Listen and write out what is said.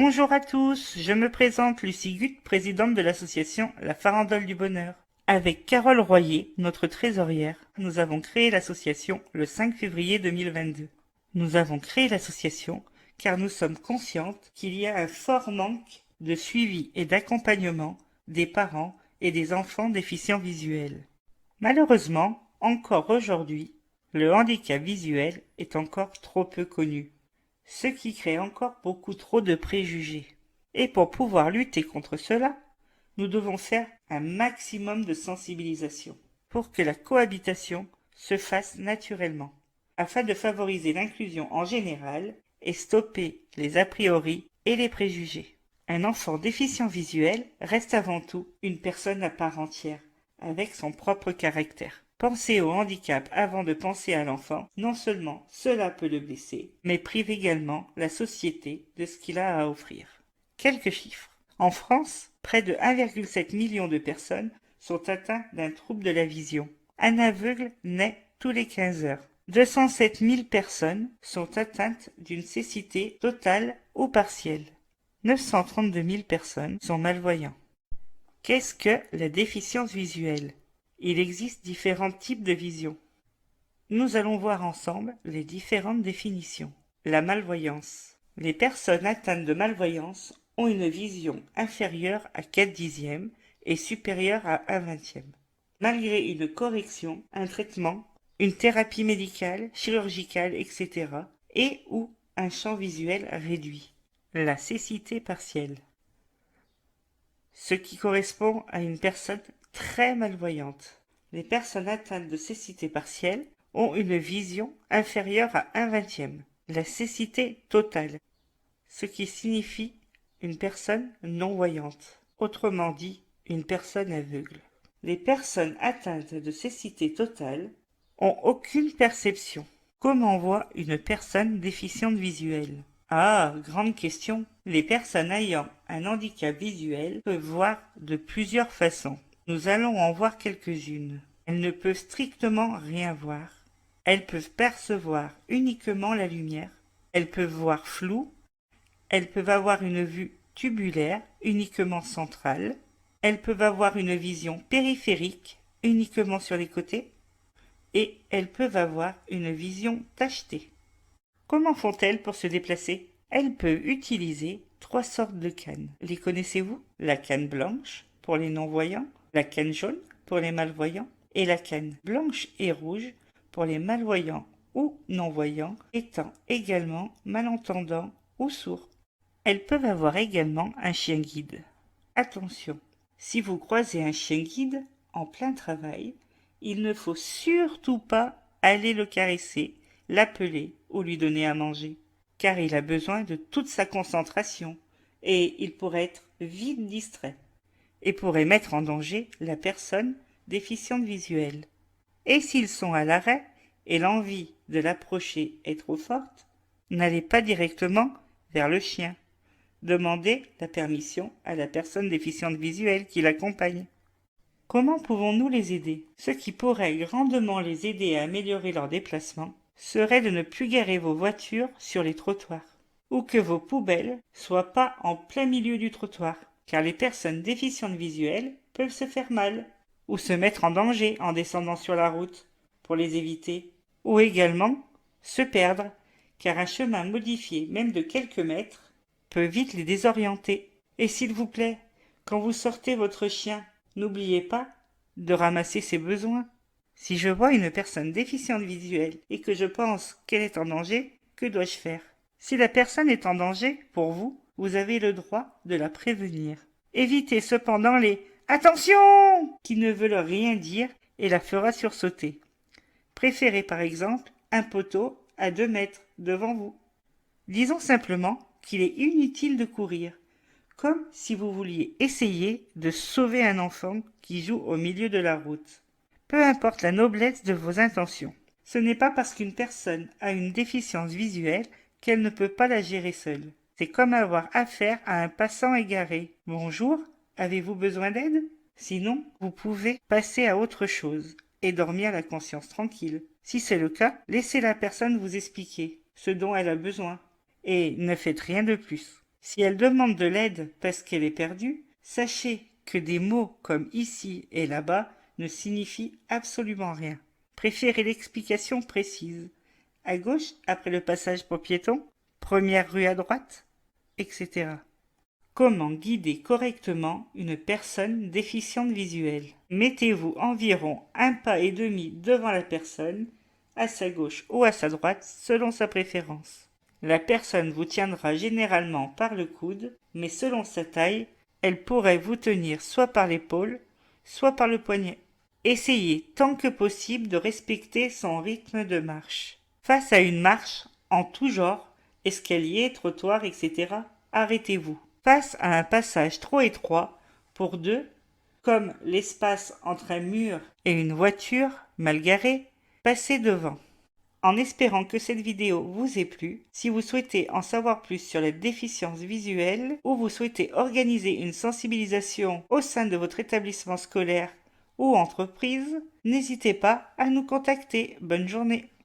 Bonjour à tous, je me présente Lucie Gut, présidente de l'association La Farandole du Bonheur. Avec Carole Royer, notre trésorière, nous avons créé l'association le 5 février 2022. Nous avons créé l'association car nous sommes conscientes qu'il y a un fort manque de suivi et d'accompagnement des parents et des enfants déficients visuels. Malheureusement, encore aujourd'hui, le handicap visuel est encore trop peu connu, ce qui crée encore beaucoup trop de préjugés. Et pour pouvoir lutter contre cela, nous devons faire un maximum de sensibilisation pour que la cohabitation se fasse naturellement, afin de favoriser l'inclusion en général et stopper les a priori et les préjugés. Un enfant déficient visuel reste avant tout une personne à part entière, avec son propre caractère. Penser au handicap avant de penser à l'enfant, non seulement cela peut le blesser, mais prive également la société de ce qu'il a à offrir. Quelques chiffres. En France, près de 1,7 million de personnes sont atteintes d'un trouble de la vision. Un aveugle naît tous les 15 heures. 207 000 personnes sont atteintes d'une cécité totale ou partielle. 932 000 personnes sont malvoyants. Qu'est-ce que la déficience visuelle ? Il existe différents types de vision. Nous allons voir ensemble les différentes définitions. La malvoyance. Les personnes atteintes de malvoyance ont une vision inférieure à 4/10 et supérieure à 1/20. Malgré une correction, un traitement, une thérapie médicale, chirurgicale, etc. et ou un champ visuel réduit. La cécité partielle. Ce qui correspond à une personne très malvoyante. Les personnes atteintes de cécité partielle ont une vision inférieure à 1/20. La cécité totale, ce qui signifie une personne non-voyante, autrement dit une personne aveugle. Les personnes atteintes de cécité totale ont aucune perception. Comment voit une personne déficiente visuelle ? Ah, grande question. Les personnes ayant un handicap visuel peuvent voir de plusieurs façons. Nous allons en voir quelques-unes. Elles ne peuvent strictement rien voir. Elles peuvent percevoir uniquement la lumière. Elles peuvent voir flou. Elles peuvent avoir une vue tubulaire, uniquement centrale. Elles peuvent avoir une vision périphérique, uniquement sur les côtés. Et elles peuvent avoir une vision tachetée. Comment font-elles pour se déplacer ? Elles peuvent utiliser 3 sortes de cannes. Les connaissez-vous ? La canne blanche pour les non-voyants, la canne jaune pour les malvoyants et la canne blanche et rouge pour les malvoyants ou non-voyants étant également malentendants ou sourds. Elles peuvent avoir également un chien guide. Attention, si vous croisez un chien guide en plein travail, il ne faut surtout pas aller le caresser, l'appeler ou lui donner à manger, car il a besoin de toute sa concentration et il pourrait être vite distrait et pourrait mettre en danger la personne déficiente visuelle. Et s'ils sont à l'arrêt et l'envie de l'approcher est trop forte, n'allez pas directement vers le chien. Demandez la permission à la personne déficiente visuelle qui l'accompagne. Comment pouvons-nous les aider ? Ce qui pourrait grandement les aider à améliorer leur déplacement serait de ne plus garer vos voitures sur les trottoirs, ou que vos poubelles soient pas en plein milieu du trottoir, car les personnes déficientes visuelles peuvent se faire mal, ou se mettre en danger en descendant sur la route, pour les éviter, ou également se perdre, car un chemin modifié même de quelques mètres peut vite les désorienter. Et s'il vous plaît, quand vous sortez votre chien, n'oubliez pas de ramasser ses besoins. Si je vois une personne déficiente visuelle et que je pense qu'elle est en danger, que dois-je faire ? Si la personne est en danger, pour vous, vous avez le droit de la prévenir. Évitez cependant les « Attention !» qui ne veulent rien dire et la fera sursauter. Préférez par exemple un poteau à 2 mètres devant vous. Disons simplement qu'il est inutile de courir, comme si vous vouliez essayer de sauver un enfant qui joue au milieu de la route. Peu importe la noblesse de vos intentions. Ce n'est pas parce qu'une personne a une déficience visuelle qu'elle ne peut pas la gérer seule. C'est comme avoir affaire à un passant égaré. Bonjour, avez-vous besoin d'aide ? Sinon, vous pouvez passer à autre chose et dormir la conscience tranquille. Si c'est le cas, laissez la personne vous expliquer ce dont elle a besoin et ne faites rien de plus. Si elle demande de l'aide parce qu'elle est perdue, sachez que des mots comme ici et là-bas ne signifient absolument rien. Préférez l'explication précise. À gauche, après le passage pour piétons, première rue à droite, etc. Comment guider correctement une personne déficiente visuelle? Mettez-vous environ 1,5 pas devant la personne, à sa gauche ou à sa droite, selon sa préférence. La personne vous tiendra généralement par le coude, mais selon sa taille, elle pourrait vous tenir soit par l'épaule, soit par le poignet. Essayez tant que possible de respecter son rythme de marche. Face à une marche en tout genre, escalier, trottoir, etc., arrêtez-vous. Face à un passage trop étroit, pour deux, comme l'espace entre un mur et une voiture mal garée, passez devant. En espérant que cette vidéo vous ait plu, si vous souhaitez en savoir plus sur les déficiences visuelles ou vous souhaitez organiser une sensibilisation au sein de votre établissement scolaire ou entreprise, n'hésitez pas à nous contacter. Bonne journée.